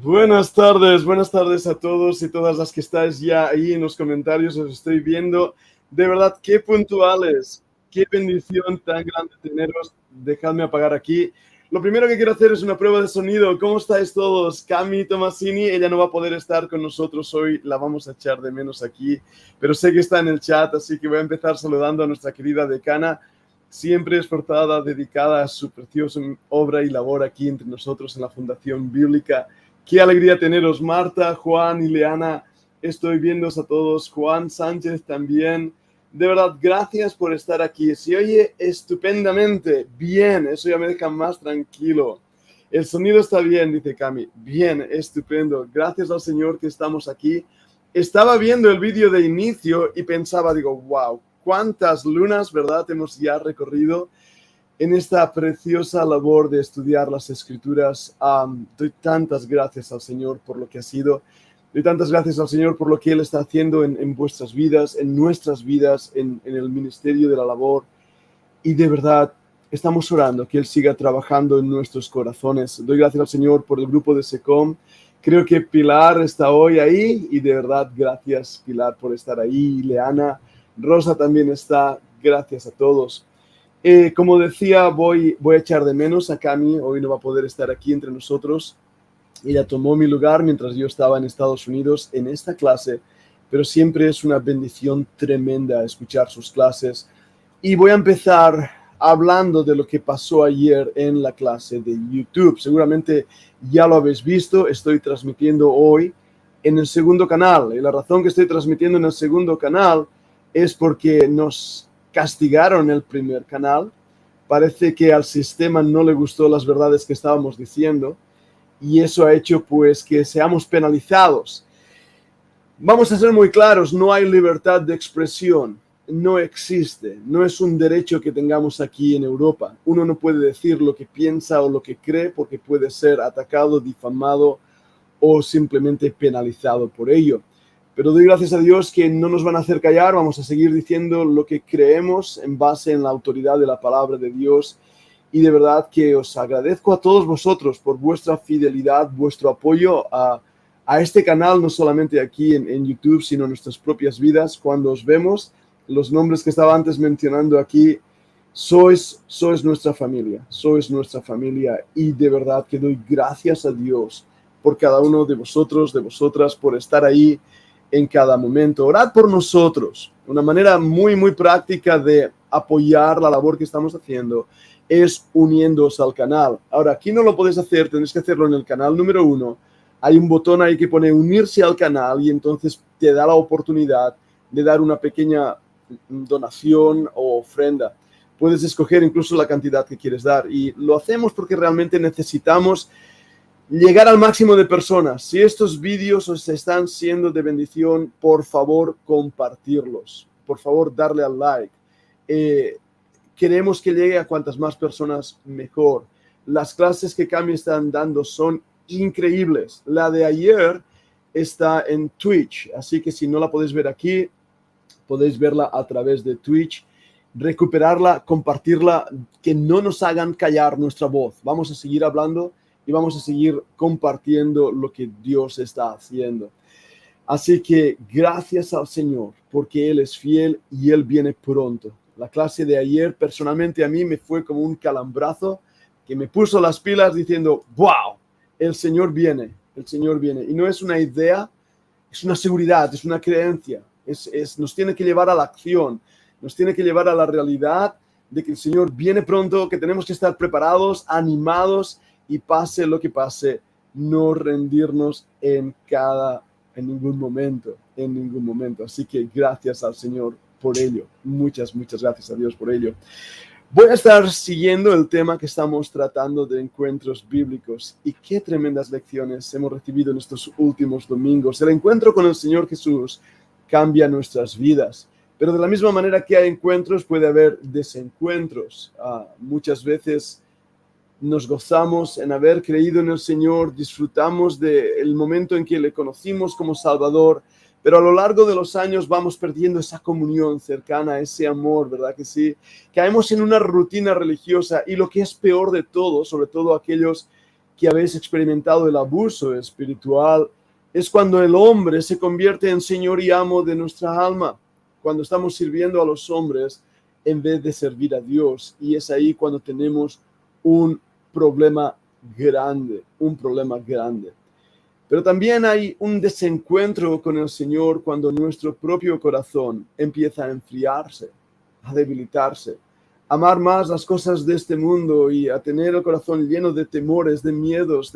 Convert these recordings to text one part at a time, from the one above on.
Buenas tardes a todos y todas las que estáis ya ahí en los comentarios, os estoy viendo. De verdad, qué puntuales, qué bendición tan grande teneros. Dejadme apagar aquí. Lo primero que quiero hacer es una prueba de sonido. ¿Cómo estáis todos? Cami Tomasini, ella no va a poder estar con nosotros hoy, la vamos a echar de menos aquí, pero sé que está en el chat, así que voy a empezar saludando a nuestra querida decana, siempre esforzada, dedicada a su preciosa obra y labor aquí entre nosotros en la Fundación Bíblica. Qué alegría teneros, Marta, Juan y Leana. Estoy viéndoos a todos. Juan Sánchez también. De verdad, gracias por estar aquí. Se oye estupendamente. Bien, eso ya me deja más tranquilo. El sonido está bien, dice Cami. Bien, estupendo. Gracias al Señor que estamos aquí. Estaba viendo el vídeo de inicio y pensaba, digo, wow, cuántas lunas, ¿verdad? Hemos ya recorrido en esta preciosa labor de estudiar las Escrituras. Doy tantas gracias al Señor por lo que ha sido. Doy tantas gracias al Señor por lo que Él está haciendo en vuestras vidas, en nuestras vidas, en el ministerio de la labor. Y de verdad, estamos orando que Él siga trabajando en nuestros corazones. Doy gracias al Señor por el grupo de SECOM. Creo que Pilar está hoy ahí y de verdad, gracias Pilar por estar ahí. Leana, Rosa también está. Gracias a todos. Como decía, voy a echar de menos a Cami. Hoy no va a poder estar aquí entre nosotros. Ella tomó mi lugar mientras yo estaba en Estados Unidos en esta clase, pero siempre es una bendición tremenda escuchar sus clases. Y voy a empezar hablando de lo que pasó ayer en la clase de YouTube. Seguramente ya lo habéis visto. Estoy transmitiendo hoy en el segundo canal. Y la razón que estoy transmitiendo en el segundo canal es porque nos castigaron el primer canal. Parece que al sistema no le gustó las verdades que estábamos diciendo y eso ha hecho pues que seamos penalizados. Vamos a ser muy claros, no hay libertad de expresión, no existe, no es un derecho que tengamos aquí en Europa. Uno no puede decir lo que piensa o lo que cree porque puede ser atacado, difamado o simplemente penalizado por ello. Pero doy gracias a Dios que no nos van a hacer callar, vamos a seguir diciendo lo que creemos en base en la autoridad de la palabra de Dios. Y de verdad que os agradezco a todos vosotros por vuestra fidelidad, vuestro apoyo a este canal, no solamente aquí en YouTube, sino en nuestras propias vidas. Cuando os vemos, los nombres que estaba antes mencionando aquí, sois nuestra familia y de verdad que doy gracias a Dios por cada uno de vosotros, de vosotras, por estar ahí en cada momento. Orad por nosotros. Una manera muy, muy práctica de apoyar la labor que estamos haciendo es uniéndoos al canal. Ahora, aquí no lo podéis hacer, tenéis que hacerlo en el canal número 1. Hay un botón ahí que pone unirse al canal y entonces te da la oportunidad de dar una pequeña donación o ofrenda. Puedes escoger incluso la cantidad que quieres dar y lo hacemos porque realmente necesitamos llegar al máximo de personas. Si estos vídeos os están siendo de bendición, por favor, compartirlos. Por favor, darle al like. Queremos que llegue a cuantas más personas, mejor. Las clases que Cami están dando son increíbles. La de ayer está en Twitch, así que si no la podéis ver aquí, podéis verla a través de Twitch. Recuperarla, compartirla, que no nos hagan callar nuestra voz. Vamos a seguir hablando y vamos a seguir compartiendo lo que Dios está haciendo. Así que gracias al Señor, porque Él es fiel y Él viene pronto. La clase de ayer, personalmente a mí me fue como un calambrazo que me puso las pilas diciendo, wow, el Señor viene. Y no es una idea, es una seguridad, es una creencia. Nos tiene que llevar a la acción, nos tiene que llevar a la realidad de que el Señor viene pronto, que tenemos que estar preparados, animados, y pase lo que pase, no rendirnos en ningún momento. Así que gracias al Señor por ello. Muchas gracias a Dios por ello. Voy a estar siguiendo el tema que estamos tratando de encuentros bíblicos y qué tremendas lecciones hemos recibido en estos últimos domingos. El encuentro con el Señor Jesús cambia nuestras vidas, pero de la misma manera que hay encuentros, puede haber desencuentros. Muchas veces nos gozamos en haber creído en el Señor, disfrutamos del momento en que le conocimos como Salvador, pero a lo largo de los años vamos perdiendo esa comunión cercana, ese amor, ¿verdad que sí? Caemos en una rutina religiosa y lo que es peor de todo, sobre todo aquellos que habéis experimentado el abuso espiritual, es cuando el hombre se convierte en señor y amo de nuestra alma, cuando estamos sirviendo a los hombres en vez de servir a Dios. Y es ahí cuando tenemos un problema grande, un problema grande. Pero también hay un desencuentro con el Señor cuando nuestro propio corazón empieza a enfriarse, a debilitarse, a amar más las cosas de este mundo y a tener el corazón lleno de temores, de miedos,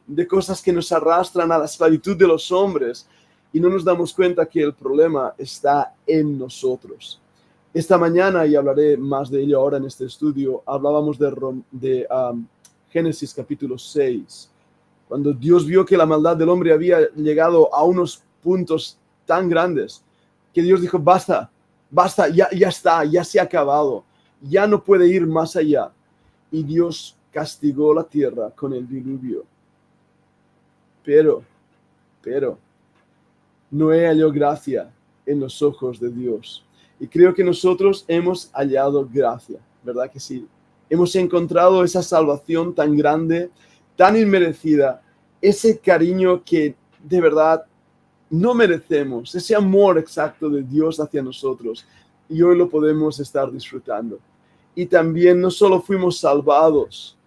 de cosas que nos arrastran a la esclavitud de los hombres, y no nos damos cuenta que el problema está en nosotros. Esta mañana, y hablaré más de ello ahora en este estudio, hablábamos de Génesis capítulo 6, cuando Dios vio que la maldad del hombre había llegado a unos puntos tan grandes, que Dios dijo, basta, ya está, ya se ha acabado, ya no puede ir más allá. Y Dios castigó la tierra con el diluvio. Pero, Noé halló gracia en los ojos de Dios. Y creo que nosotros hemos hallado gracia, ¿verdad que sí? Hemos encontrado esa salvación tan grande, tan inmerecida, ese cariño que de verdad no merecemos, ese amor exacto de Dios hacia nosotros, y hoy lo podemos estar disfrutando. Y también no solo fuimos salvados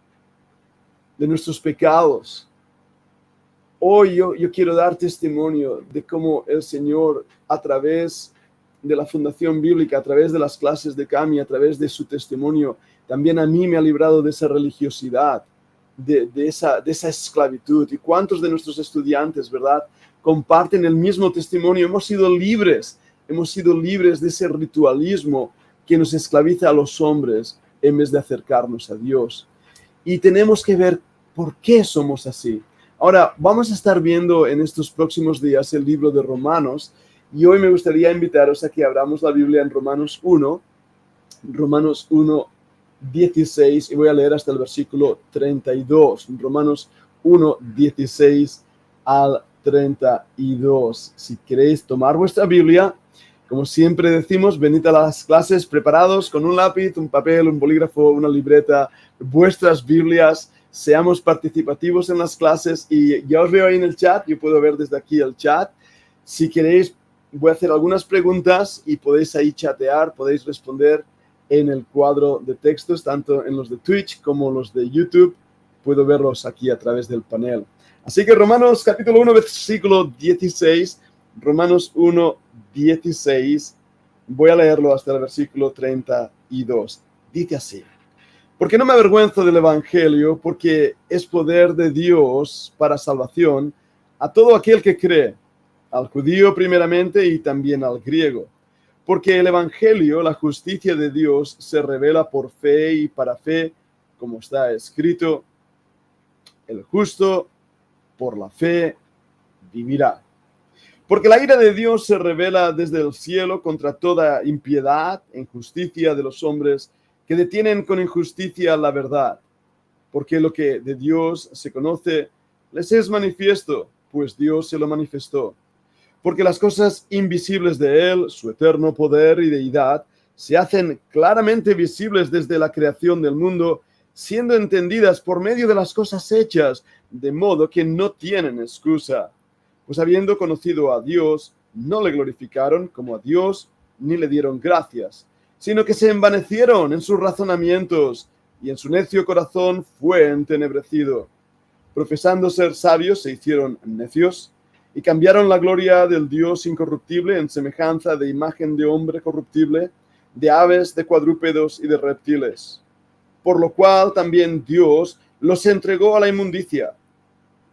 de nuestros pecados, hoy yo quiero dar testimonio de cómo el Señor, a través de la Fundación Bíblica, a través de las clases de Cami, a través de su testimonio, también a mí me ha librado de esa religiosidad, de esa esclavitud. Y cuántos de nuestros estudiantes, ¿verdad?, comparten el mismo testimonio. Hemos sido libres de ese ritualismo que nos esclaviza a los hombres en vez de acercarnos a Dios. Y tenemos que ver por qué somos así. Ahora, vamos a estar viendo en estos próximos días el libro de Romanos, y hoy me gustaría invitaros a que abramos la Biblia en Romanos 1, 16, y voy a leer hasta el versículo 32. Romanos 1, 16 al 32. Si queréis tomar vuestra Biblia, como siempre decimos, venid a las clases preparados con un lápiz, un papel, un bolígrafo, una libreta, vuestras Biblias. Seamos participativos en las clases, y ya os veo ahí en el chat. Yo puedo ver desde aquí el chat. Si queréis, voy a hacer algunas preguntas y podéis ahí chatear, podéis responder en el cuadro de textos, tanto en los de Twitch como los de YouTube. Puedo verlos aquí a través del panel. Así que Romanos capítulo 1, versículo 16, Romanos 1, 16, voy a leerlo hasta el versículo 32. Dice así: porque no me avergüenzo del Evangelio, porque es poder de Dios para salvación a todo aquel que cree, al judío primeramente y también al griego. Porque el Evangelio, la justicia de Dios, se revela por fe y para fe, como está escrito, el justo por la fe vivirá. Porque la ira de Dios se revela desde el cielo contra toda impiedad e injusticia de los hombres que detienen con injusticia la verdad. Porque lo que de Dios se conoce les es manifiesto, pues Dios se lo manifestó. Porque las cosas invisibles de Él, su eterno poder y deidad, se hacen claramente visibles desde la creación del mundo, siendo entendidas por medio de las cosas hechas, de modo que no tienen excusa. Pues habiendo conocido a Dios, no le glorificaron como a Dios, ni le dieron gracias, sino que se envanecieron en sus razonamientos, y en su necio corazón fue entenebrecido. Profesando ser sabios, se hicieron necios, y cambiaron la gloria del Dios incorruptible en semejanza de imagen de hombre corruptible, de aves, de cuadrúpedos y de reptiles. Por lo cual también Dios los entregó a la inmundicia,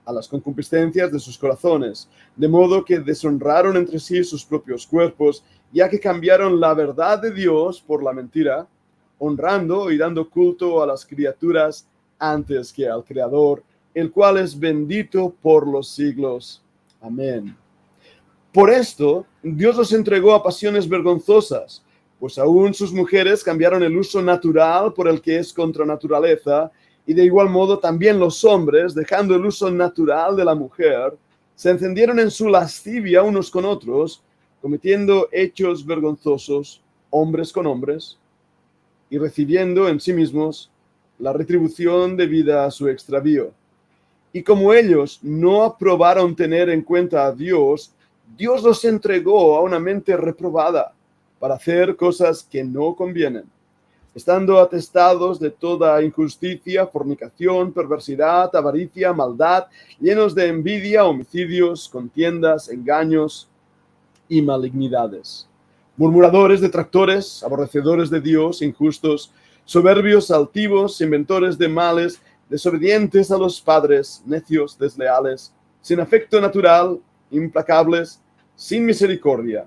a las concupiscencias de sus corazones, de modo que deshonraron entre sí sus propios cuerpos, ya que cambiaron la verdad de Dios por la mentira, honrando y dando culto a las criaturas antes que al Creador, el cual es bendito por los siglos. Amén. Por esto, Dios los entregó a pasiones vergonzosas, pues aún sus mujeres cambiaron el uso natural por el que es contra naturaleza, y de igual modo también los hombres, dejando el uso natural de la mujer, se encendieron en su lascivia unos con otros, cometiendo hechos vergonzosos, hombres con hombres, y recibiendo en sí mismos la retribución debida a su extravío. Y como ellos no aprobaron tener en cuenta a Dios, Dios los entregó a una mente reprobada para hacer cosas que no convienen, estando atestados de toda injusticia, fornicación, perversidad, avaricia, maldad, llenos de envidia, homicidios, contiendas, engaños y malignidades. Murmuradores, detractores, aborrecedores de Dios, injustos, soberbios, altivos, inventores de males, desobedientes a los padres, necios, desleales, sin afecto natural, implacables, sin misericordia,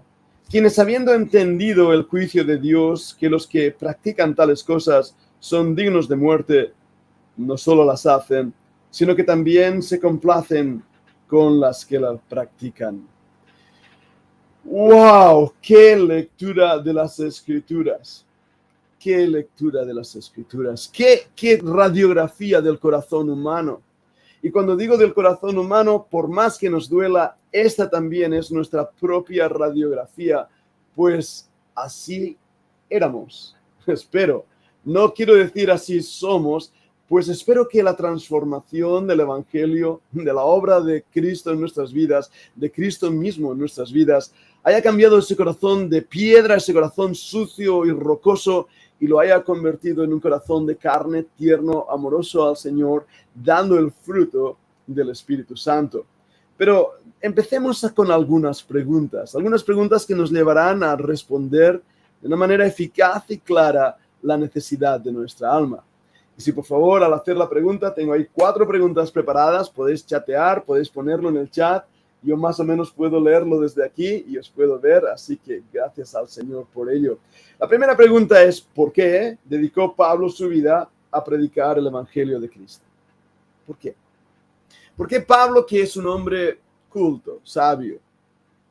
quienes habiendo entendido el juicio de Dios, que los que practican tales cosas son dignos de muerte, no solo las hacen, sino que también se complacen con las que las practican. ¡Wow! ¡Qué lectura de las Escrituras! ¡Qué lectura de las Escrituras! ¡Qué radiografía del corazón humano! Y cuando digo del corazón humano, por más que nos duela, esta también es nuestra propia radiografía, pues así éramos. Espero. No quiero decir así somos, pues espero que la transformación del Evangelio, de la obra de Cristo en nuestras vidas, de Cristo mismo en nuestras vidas, haya cambiado ese corazón de piedra, ese corazón sucio y rocoso, y lo haya convertido en un corazón de carne, tierno, amoroso al Señor, dando el fruto del Espíritu Santo. Pero empecemos con algunas preguntas que nos llevarán a responder de una manera eficaz y clara la necesidad de nuestra alma. Y si por favor, al hacer la pregunta, tengo ahí 4 preguntas preparadas, podéis chatear, podéis ponerlo en el chat, yo más o menos puedo leerlo desde aquí y os puedo ver, así que gracias al Señor por ello. La primera pregunta es, ¿por qué dedicó Pablo su vida a predicar el Evangelio de Cristo? ¿Por qué? ¿Por qué Pablo, que es un hombre culto, sabio,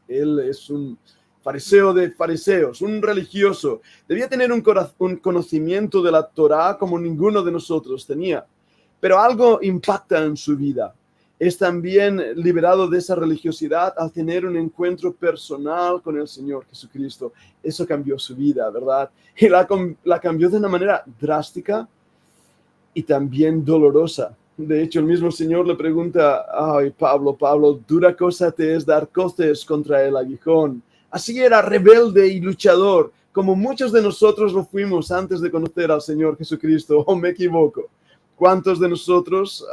él es un fariseo de fariseos, un religioso, debía tener un conocimiento de la Torá como ninguno de nosotros tenía, pero algo impacta en su vida? Es también liberado de esa religiosidad al tener un encuentro personal con el Señor Jesucristo. Eso cambió su vida, ¿verdad? Y la cambió de una manera drástica y también dolorosa. De hecho, el mismo Señor le pregunta, ay, Pablo, dura cosa te es dar coces contra el aguijón. Así era, rebelde y luchador, como muchos de nosotros lo fuimos antes de conocer al Señor Jesucristo, ¿o me equivoco? ¿Cuántos de nosotros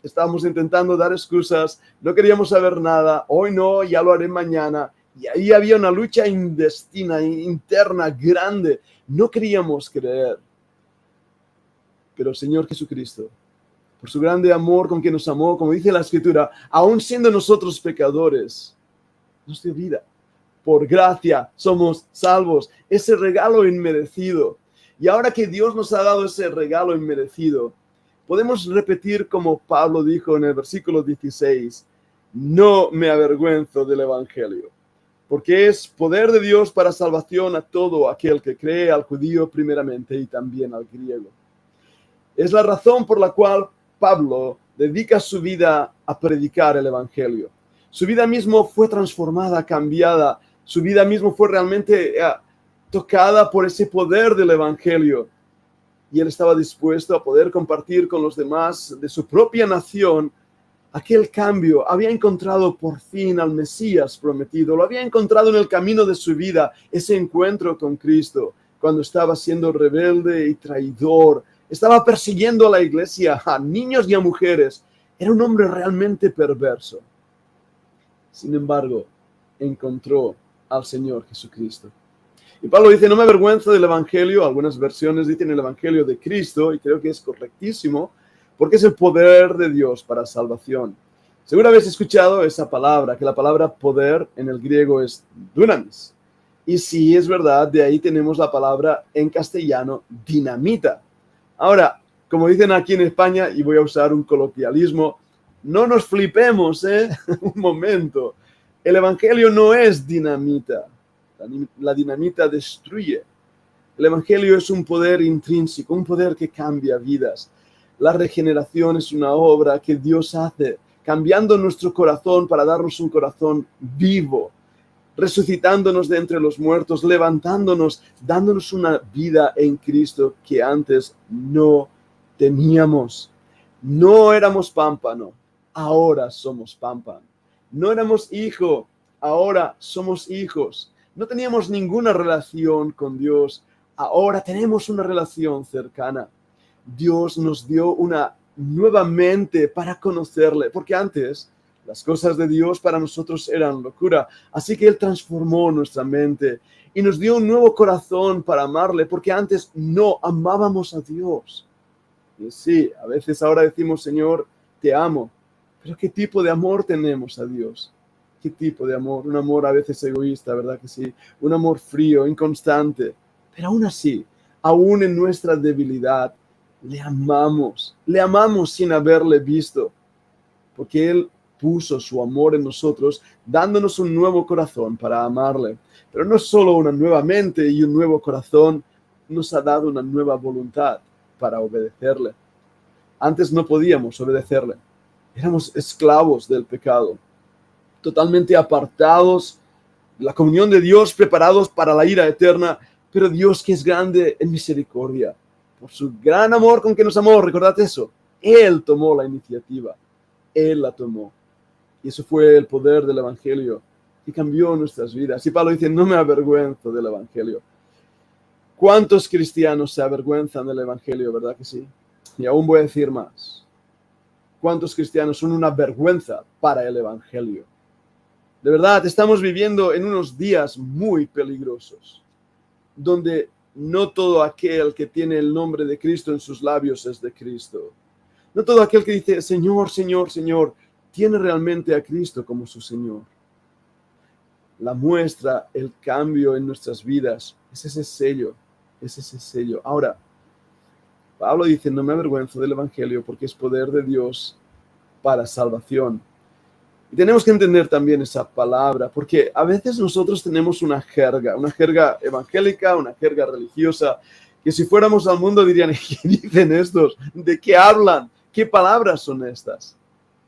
estábamos intentando dar excusas, no queríamos saber nada, hoy no, ya lo haré mañana? Y ahí había una lucha intestina, interna, grande. No queríamos creer. Pero el Señor Jesucristo, por su grande amor con que nos amó, como dice la Escritura, aun siendo nosotros pecadores, nos dio vida. Por gracia somos salvos, ese regalo inmerecido. Y ahora que Dios nos ha dado ese regalo inmerecido, podemos repetir como Pablo dijo en el versículo 16, no me avergüenzo del Evangelio, porque es poder de Dios para salvación a todo aquel que cree, al judío primeramente y también al griego. Es la razón por la cual Pablo dedica su vida a predicar el Evangelio. Su vida mismo fue transformada, cambiada. Su vida mismo fue realmente tocada por ese poder del Evangelio. Y él estaba dispuesto a poder compartir con los demás de su propia nación aquel cambio. Había encontrado por fin al Mesías prometido. Lo había encontrado en el camino de su vida, ese encuentro con Cristo, cuando estaba siendo rebelde y traidor. Estaba persiguiendo a la iglesia, a niños y a mujeres. Era un hombre realmente perverso. Sin embargo, encontró al Señor Jesucristo. Y Pablo dice, no me avergüenzo del Evangelio. Algunas versiones dicen el Evangelio de Cristo, y creo que es correctísimo, porque es el poder de Dios para salvación. Seguro habéis escuchado esa palabra, que la palabra poder en el griego es dunamis. Y sí, es verdad, de ahí tenemos la palabra en castellano dinamita. Ahora, como dicen aquí en España, y voy a usar un coloquialismo, no nos flipemos, un momento. El Evangelio no es dinamita. La dinamita destruye. El Evangelio es un poder intrínseco, un poder que cambia vidas. La regeneración es una obra que Dios hace, cambiando nuestro corazón para darnos un corazón vivo, resucitándonos de entre los muertos, levantándonos, dándonos una vida en Cristo que antes no teníamos. No éramos pámpano, ahora somos pámpano. No éramos hijo, ahora somos hijos. No teníamos ninguna relación con Dios, ahora tenemos una relación cercana. Dios nos dio una nueva mente para conocerle, porque antes las cosas de Dios para nosotros eran locura. Así que Él transformó nuestra mente y nos dio un nuevo corazón para amarle, porque antes no amábamos a Dios. Y sí, a veces ahora decimos, Señor, te amo, pero ¿qué tipo de amor tenemos a Dios? ¿Qué tipo de amor? Un amor a veces egoísta, ¿verdad que sí? Un amor frío, inconstante. Pero aún así, aún en nuestra debilidad, le amamos sin haberle visto, porque Él puso su amor en nosotros, dándonos un nuevo corazón para amarle. Pero no solo una nueva mente y un nuevo corazón, nos ha dado una nueva voluntad para obedecerle. Antes no podíamos obedecerle. Éramos esclavos del pecado, totalmente apartados de la comunión de Dios, preparados para la ira eterna. Pero Dios, que es grande en misericordia, por su gran amor con que nos amó, recordad eso, Él tomó la iniciativa, Él la tomó. Y eso fue el poder del Evangelio que cambió nuestras vidas. Y Pablo dice, no me avergüenzo del Evangelio. ¿Cuántos cristianos se avergüenzan del Evangelio, verdad que sí? Y aún voy a decir más. ¿Cuántos cristianos son una vergüenza para el Evangelio? De verdad, estamos viviendo en unos días muy peligrosos, donde no todo aquel que tiene el nombre de Cristo en sus labios es de Cristo. No todo aquel que dice, Señor, Señor, Señor, tiene realmente a Cristo como su Señor. La muestra, el cambio en nuestras vidas, es ese sello, es ese sello. Ahora, Pablo dice, no me avergüenzo del Evangelio porque es poder de Dios para salvación. Y tenemos que entender también esa palabra, porque a veces nosotros tenemos una jerga evangélica, una jerga religiosa, que si fuéramos al mundo dirían, ¿qué dicen estos? ¿De qué hablan? ¿Qué palabras son estas?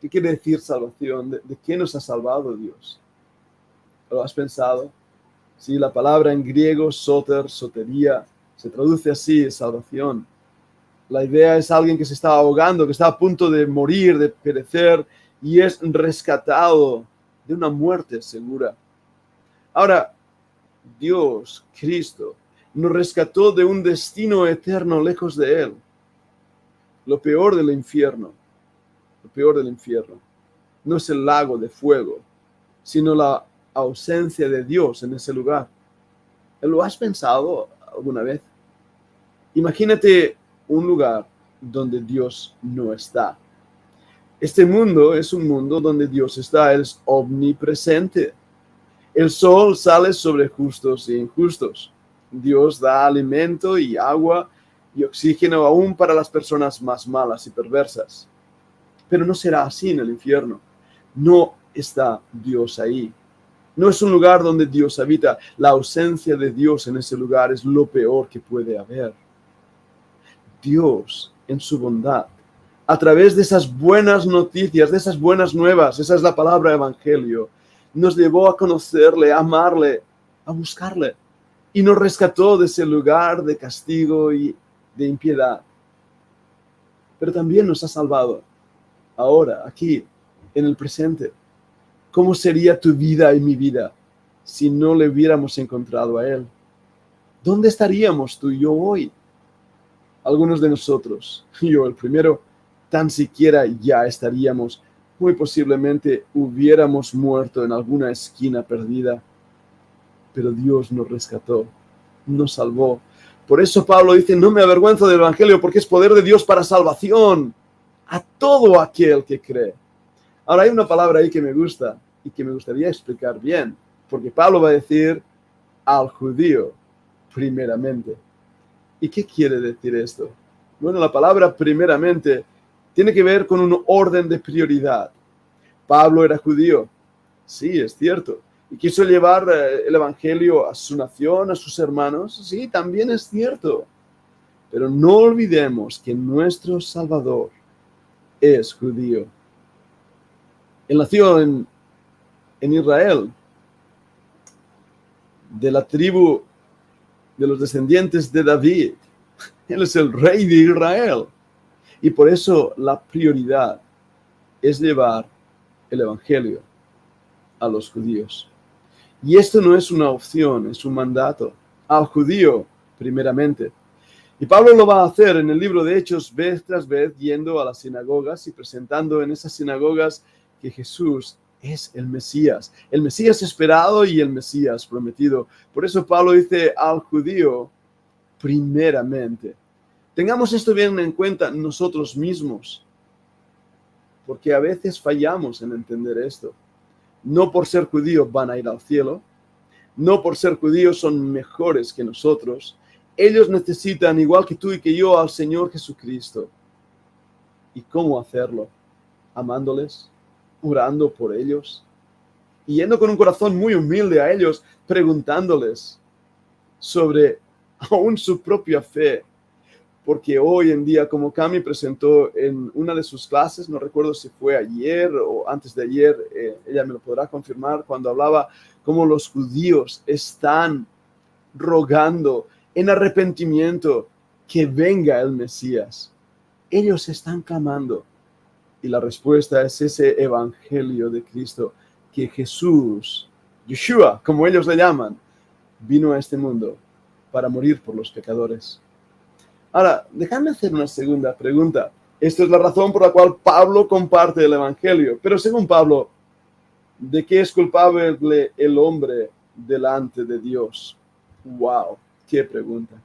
¿Qué quiere decir salvación? ¿De qué nos ha salvado Dios? ¿Lo has pensado? Sí, la palabra en griego, soter, sotería, se traduce así, salvación. La idea es alguien que se está ahogando, que está a punto de morir, de perecer, y es rescatado de una muerte segura. Ahora, Dios, Cristo, nos rescató de un destino eterno lejos de Él. Lo peor del infierno, no es el lago de fuego, sino la ausencia de Dios en ese lugar. ¿Lo has pensado alguna vez? Imagínate un lugar donde Dios no está. Este mundo es un mundo donde Dios está, Él es omnipresente. El sol sale sobre justos e injustos. Dios da alimento y agua y oxígeno aún para las personas más malas y perversas. Pero no será así en el infierno. No está Dios ahí. No es un lugar donde Dios habita. La ausencia de Dios en ese lugar es lo peor que puede haber. Dios, en su bondad, a través de esas buenas noticias, de esas buenas nuevas, esa es la palabra evangelio, nos llevó a conocerle, a amarle, a buscarle, y nos rescató de ese lugar de castigo y de impiedad. Pero también nos ha salvado ahora, aquí, en el presente. ¿Cómo sería tu vida y mi vida si no le hubiéramos encontrado a Él? ¿Dónde estaríamos tú y yo hoy? Algunos de nosotros, yo el primero, tan siquiera ya estaríamos, muy posiblemente hubiéramos muerto en alguna esquina perdida, pero Dios nos rescató, nos salvó. Por eso Pablo dice, no me avergüenzo del Evangelio, porque es poder de Dios para salvación a todo aquel que cree. Ahora hay una palabra ahí que me gusta y que me gustaría explicar bien, porque Pablo va a decir al judío primeramente. ¿Y qué quiere decir esto? Bueno, la palabra primeramente tiene que ver con un orden de prioridad. Pablo era judío, sí, es cierto, y quiso llevar el evangelio a su nación, a sus hermanos, sí, también es cierto. Pero no olvidemos que nuestro Salvador es judío. Él nació en Israel, de la tribu de los descendientes de David. Él es el rey de Israel. Y por eso la prioridad es llevar el evangelio a los judíos. Y esto no es una opción, es un mandato al judío primeramente. Y Pablo lo va a hacer en el libro de Hechos vez tras vez, yendo a las sinagogas y presentando en esas sinagogas que Jesús es el Mesías esperado y el Mesías prometido. Por eso Pablo dice al judío primeramente. Tengamos esto bien en cuenta nosotros mismos, porque a veces fallamos en entender esto. No por ser judíos van a ir al cielo, no por ser judíos son mejores que nosotros. Ellos necesitan, igual que tú y que yo, al Señor Jesucristo. ¿Y cómo hacerlo? Amándoles, orando por ellos, y yendo con un corazón muy humilde a ellos, preguntándoles sobre aún su propia fe. Porque hoy en día, como Cami presentó en una de sus clases, no recuerdo si fue ayer o antes de ayer, ella me lo podrá confirmar, cuando hablaba cómo los judíos están rogando en arrepentimiento que venga el Mesías. Ellos están clamando. Y la respuesta es ese evangelio de Cristo, que Jesús, Yeshua, como ellos le llaman, vino a este mundo para morir por los pecadores. Ahora, déjame hacer una segunda pregunta. Esta es la razón por la cual Pablo comparte el evangelio. Pero según Pablo, ¿de qué es culpable el hombre delante de Dios? ¡Wow! ¡Qué pregunta!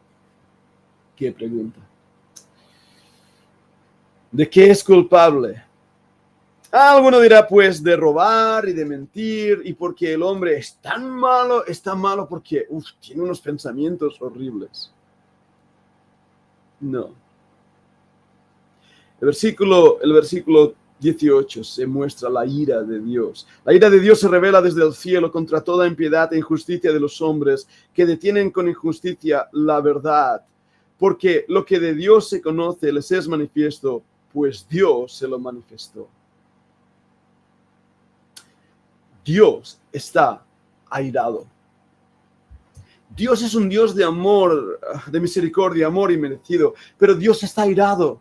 ¡Qué pregunta! ¿De qué es culpable? Alguno dirá, pues, de robar y de mentir, y porque el hombre es tan malo, está malo porque tiene unos pensamientos horribles. No. El versículo 18 se muestra la ira de Dios. La ira de Dios se revela desde el cielo contra toda impiedad e injusticia de los hombres que detienen con injusticia la verdad. Porque lo que de Dios se conoce les es manifiesto, pues Dios se lo manifestó. Dios está airado. Dios es un Dios de amor, de misericordia, amor inmerecido, pero Dios está airado.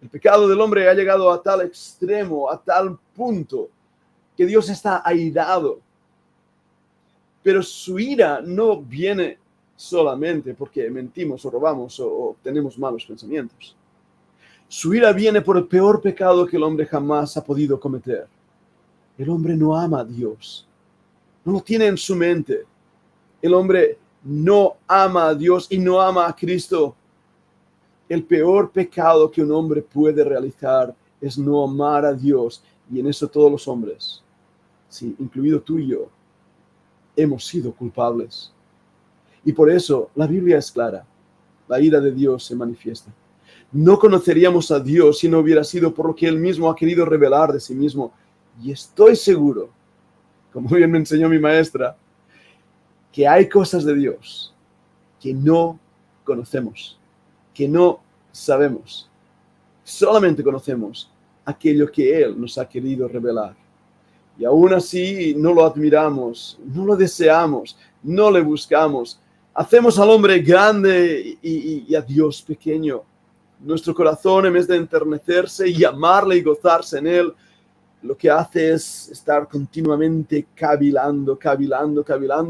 El pecado del hombre ha llegado a tal extremo, a tal punto, que Dios está airado. Pero su ira no viene solamente porque mentimos o robamos o tenemos malos pensamientos. Su ira viene por el peor pecado que el hombre jamás ha podido cometer. El hombre no ama a Dios, no lo tiene en su mente. El hombre no ama a Dios y no ama a Cristo. El peor pecado que un hombre puede realizar es no amar a Dios, y en eso todos los hombres, sí, incluido tú y yo, hemos sido culpables. Y por eso la Biblia es clara, la ira de Dios se manifiesta. No conoceríamos a Dios si no hubiera sido por lo que Él mismo ha querido revelar de sí mismo. Y estoy seguro, como bien me enseñó mi maestra, que hay cosas de Dios que no conocemos, que no sabemos. Solamente conocemos aquello que Él nos ha querido revelar. Y aún así no lo admiramos, no lo deseamos, no le buscamos. Hacemos al hombre grande y a Dios pequeño. Nuestro corazón, en vez de enternecerse y amarle y gozarse en Él, lo que hace es estar continuamente cavilando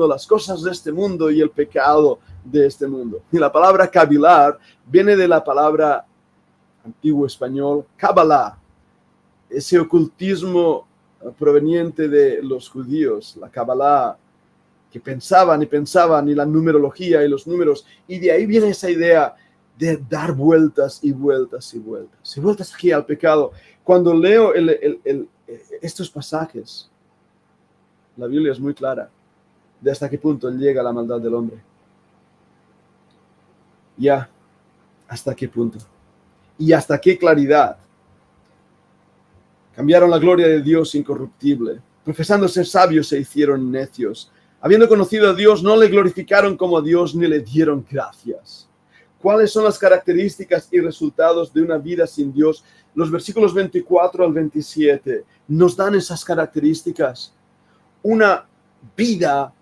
las cosas de este mundo y el pecado de este mundo. Y la palabra cavilar viene de la palabra antiguo español, Kabbalah, ese ocultismo proveniente de los judíos, la Kabbalah, que pensaban, y la numerología y los números, y de ahí viene esa idea de dar vueltas y vueltas y vueltas, y vueltas aquí al pecado. Cuando leo estos pasajes, la Biblia es muy clara de hasta qué punto llega la maldad del hombre. Ya, hasta qué punto. Y hasta qué claridad. Cambiaron la gloria de Dios incorruptible. Profesando ser sabios se hicieron necios. Habiendo conocido a Dios, no le glorificaron como a Dios ni le dieron gracias. ¿Cuáles son las características y resultados de una vida sin Dios? Los versículos 24 al 27 nos dan esas características. Una vida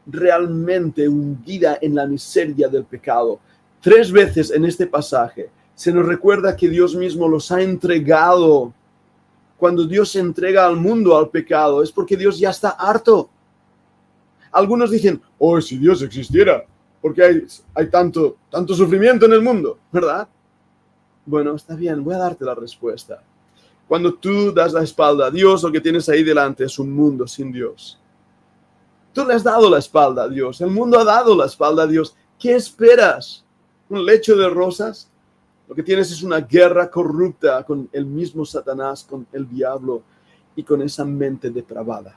realmente hundida en la miseria del pecado. 3 veces en este pasaje Se nos recuerda que Dios mismo los ha entregado. Cuando Dios se entrega al mundo, al pecado, es porque Dios ya está harto. Algunos dicen, oh, si Dios existiera, porque hay tanto sufrimiento en el mundo, ¿verdad? Bueno, está bien, voy a darte la respuesta. Cuando tú das la espalda a Dios, lo que tienes ahí delante es un mundo sin Dios. Tú le has dado la espalda a Dios, el mundo ha dado la espalda a Dios. ¿Qué esperas? ¿Un lecho de rosas? Lo que tienes es una guerra corrupta con el mismo Satanás, con el diablo y con esa mente depravada.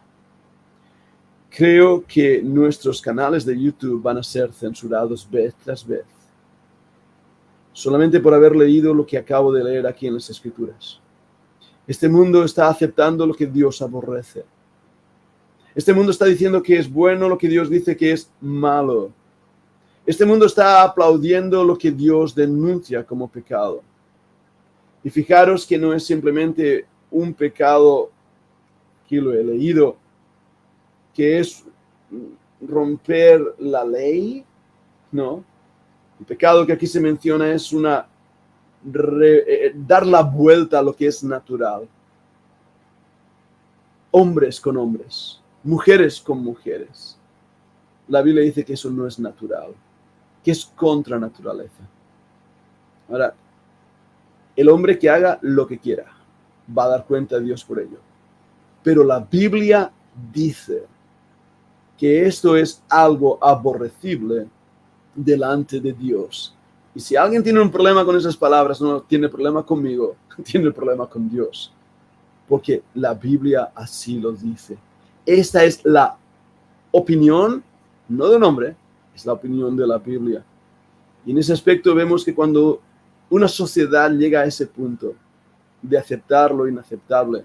Creo que nuestros canales de YouTube van a ser censurados vez tras vez, solamente por haber leído lo que acabo de leer aquí en las Escrituras. Este mundo está aceptando lo que Dios aborrece. Este mundo está diciendo que es bueno lo que Dios dice que es malo. Este mundo está aplaudiendo lo que Dios denuncia como pecado. Y fijaros que no es simplemente un pecado, aquí lo he leído, que es romper la ley, no. El pecado que aquí se menciona es dar la vuelta a lo que es natural. Hombres con hombres, mujeres con mujeres. La Biblia dice que eso no es natural, que es contra naturaleza. Ahora, el hombre que haga lo que quiera va a dar cuenta a Dios por ello. Pero la Biblia dice que esto es algo aborrecible delante de Dios. Y si alguien tiene un problema con esas palabras, no tiene problema conmigo, tiene el problema con Dios. Porque la Biblia así lo dice. Esta es la opinión, no de un hombre, es la opinión de la Biblia. Y en ese aspecto vemos que cuando una sociedad llega a ese punto de aceptar lo inaceptable,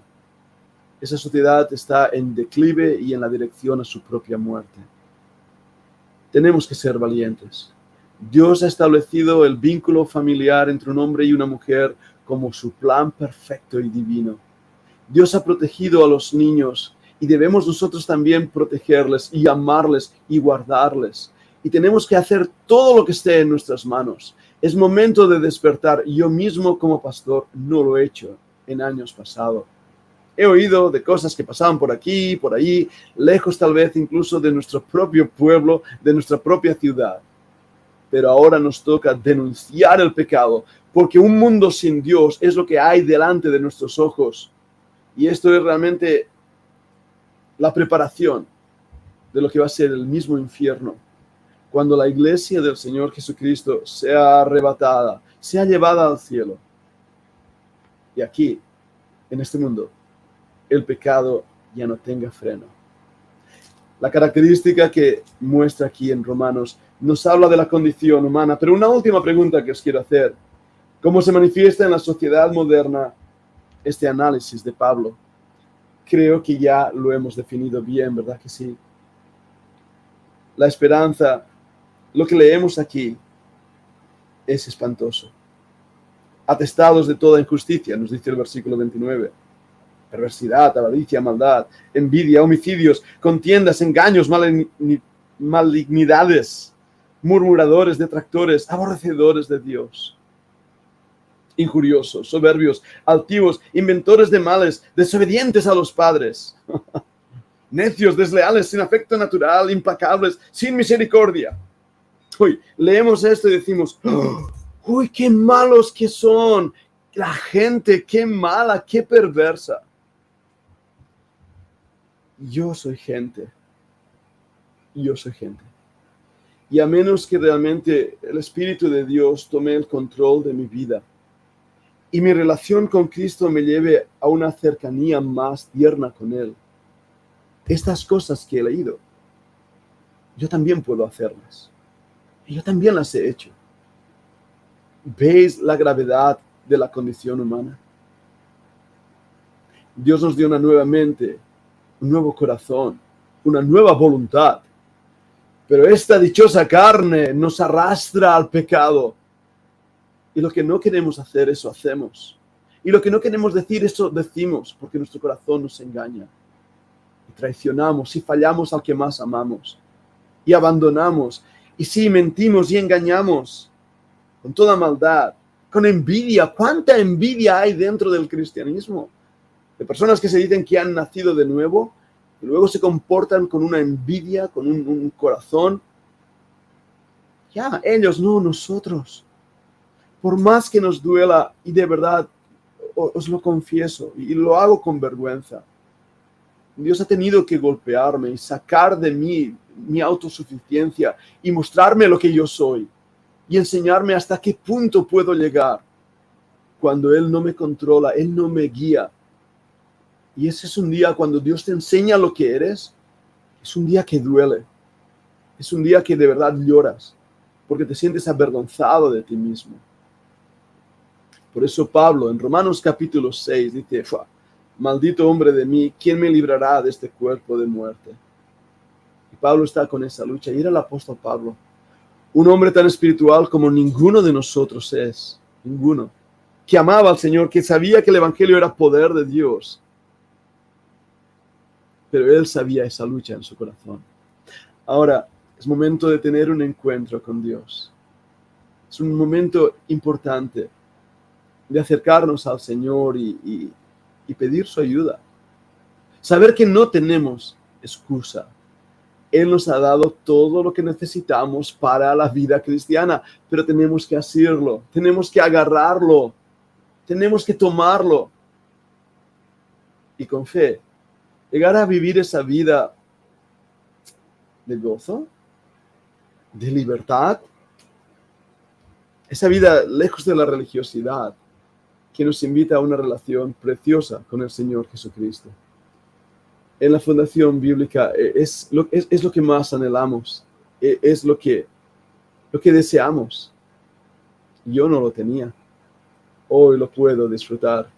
esa sociedad está en declive y en la dirección a su propia muerte. Tenemos que ser valientes. Dios ha establecido el vínculo familiar entre un hombre y una mujer como su plan perfecto y divino. Dios ha protegido a los niños y debemos nosotros también protegerles y amarles y guardarles. Y tenemos que hacer todo lo que esté en nuestras manos. Es momento de despertar. Yo mismo como pastor no lo he hecho en años pasados. He oído de cosas que pasaban por aquí, por allí, lejos tal vez incluso de nuestro propio pueblo, de nuestra propia ciudad. Pero ahora nos toca denunciar el pecado, porque un mundo sin Dios es lo que hay delante de nuestros ojos. Y esto es realmente la preparación de lo que va a ser el mismo infierno. Cuando la iglesia del Señor Jesucristo sea arrebatada, sea llevada al cielo. Y aquí, en este mundo, el pecado ya no tenga freno. La característica que muestra aquí en Romanos nos habla de la condición humana, pero una última pregunta que os quiero hacer. ¿Cómo se manifiesta en la sociedad moderna este análisis de Pablo? Creo que ya lo hemos definido bien, ¿verdad que sí? La esperanza, lo que leemos aquí, es espantoso. Atestados de toda injusticia, nos dice el versículo 29. Perversidad, avaricia, maldad, envidia, homicidios, contiendas, engaños, malignidades, murmuradores, detractores, aborrecedores de Dios, injuriosos, soberbios, altivos, inventores de males, desobedientes a los padres, necios, desleales, sin afecto natural, implacables, sin misericordia. Uy, leemos esto y decimos, uy, qué malos que son, la gente, qué mala, qué perversa. Yo soy gente. Y a menos que realmente el Espíritu de Dios tome el control de mi vida y mi relación con Cristo me lleve a una cercanía más tierna con Él, estas cosas que he leído, yo también puedo hacerlas. Y yo también las he hecho. ¿Veis la gravedad de la condición humana? Dios nos dio una nueva mente, un nuevo corazón, una nueva voluntad. Pero esta dichosa carne nos arrastra al pecado. Y lo que no queremos hacer, eso hacemos. Y lo que no queremos decir, eso decimos, porque nuestro corazón nos engaña. Y traicionamos y fallamos al que más amamos. Y abandonamos. Y sí, mentimos y engañamos con toda maldad, con envidia. ¿Cuánta envidia hay dentro del cristianismo? De personas que se dicen que han nacido de nuevo, y luego se comportan con una envidia, con un corazón. Ya, ellos no, nosotros. Por más que nos duela, y de verdad, os lo confieso, y lo hago con vergüenza, Dios ha tenido que golpearme y sacar de mí mi autosuficiencia y mostrarme lo que yo soy y enseñarme hasta qué punto puedo llegar cuando Él no me controla, Él no me guía. Y ese es un día cuando Dios te enseña lo que eres, es un día que duele, es un día que de verdad lloras, porque te sientes avergonzado de ti mismo. Por eso Pablo en Romanos capítulo 6 dice, maldito hombre de mí, ¿quién me librará de este cuerpo de muerte? Y Pablo está con esa lucha, y era el apóstol Pablo, un hombre tan espiritual como ninguno de nosotros es, ninguno, que amaba al Señor, que sabía que el evangelio era poder de Dios, pero él sabía esa lucha en su corazón. Ahora, es momento de tener un encuentro con Dios. Es un momento importante de acercarnos al Señor y pedir su ayuda. Saber que no tenemos excusa. Él nos ha dado todo lo que necesitamos para la vida cristiana, pero tenemos que hacerlo, tenemos que agarrarlo, tenemos que tomarlo y con fe llegar a vivir esa vida de gozo, de libertad, esa vida lejos de la religiosidad que nos invita a una relación preciosa con el Señor Jesucristo. En la Fundación Bíblica es lo que más anhelamos, es lo que deseamos. Yo no lo tenía, hoy lo puedo disfrutar.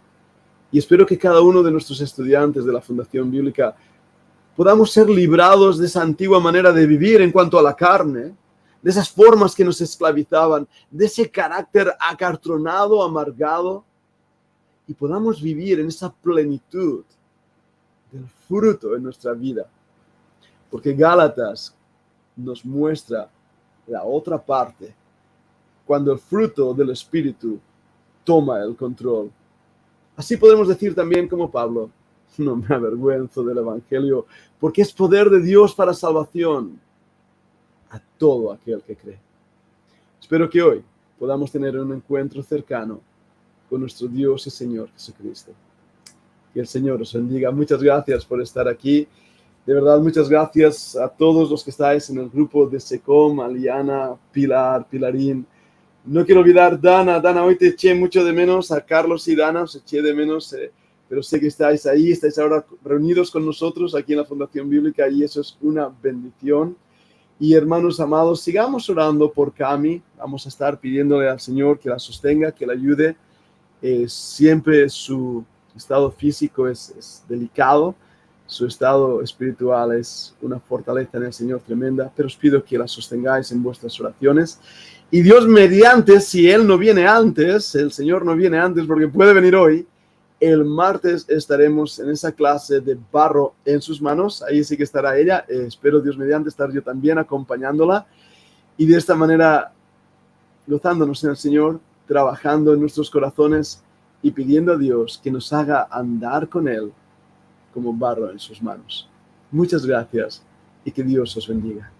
Y espero que cada uno de nuestros estudiantes de la Fundación Bíblica podamos ser librados de esa antigua manera de vivir en cuanto a la carne, de esas formas que nos esclavizaban, de ese carácter acartronado, amargado, y podamos vivir en esa plenitud del fruto en nuestra vida. Porque Gálatas nos muestra la otra parte, cuando el fruto del Espíritu toma el control. Así podemos decir también como Pablo, no me avergüenzo del Evangelio, porque es poder de Dios para salvación a todo aquel que cree. Espero que hoy podamos tener un encuentro cercano con nuestro Dios y Señor Jesucristo. Que el Señor os bendiga. Muchas gracias por estar aquí. De verdad, muchas gracias a todos los que estáis en el grupo de SECOM, a Liana, Pilar, Pilarín. No quiero olvidar Dana. Dana, hoy te eché mucho de menos. A Carlos y Dana os eché de menos, pero sé que estáis ahí, estáis ahora reunidos con nosotros aquí en la Fundación Bíblica y eso es una bendición. Y hermanos amados, sigamos orando por Cami. Vamos a estar pidiéndole al Señor que la sostenga, que la ayude. Siempre su estado físico es delicado, su estado espiritual es una fortaleza en el Señor tremenda, pero os pido que la sostengáis en vuestras oraciones. Y Dios mediante, si Él no viene antes, el Señor no viene antes porque puede venir hoy, el martes estaremos en esa clase de barro en sus manos, ahí sí que estará ella, espero Dios mediante estar yo también acompañándola y de esta manera gozándonos en el Señor, trabajando en nuestros corazones y pidiendo a Dios que nos haga andar con Él como barro en sus manos. Muchas gracias y que Dios os bendiga.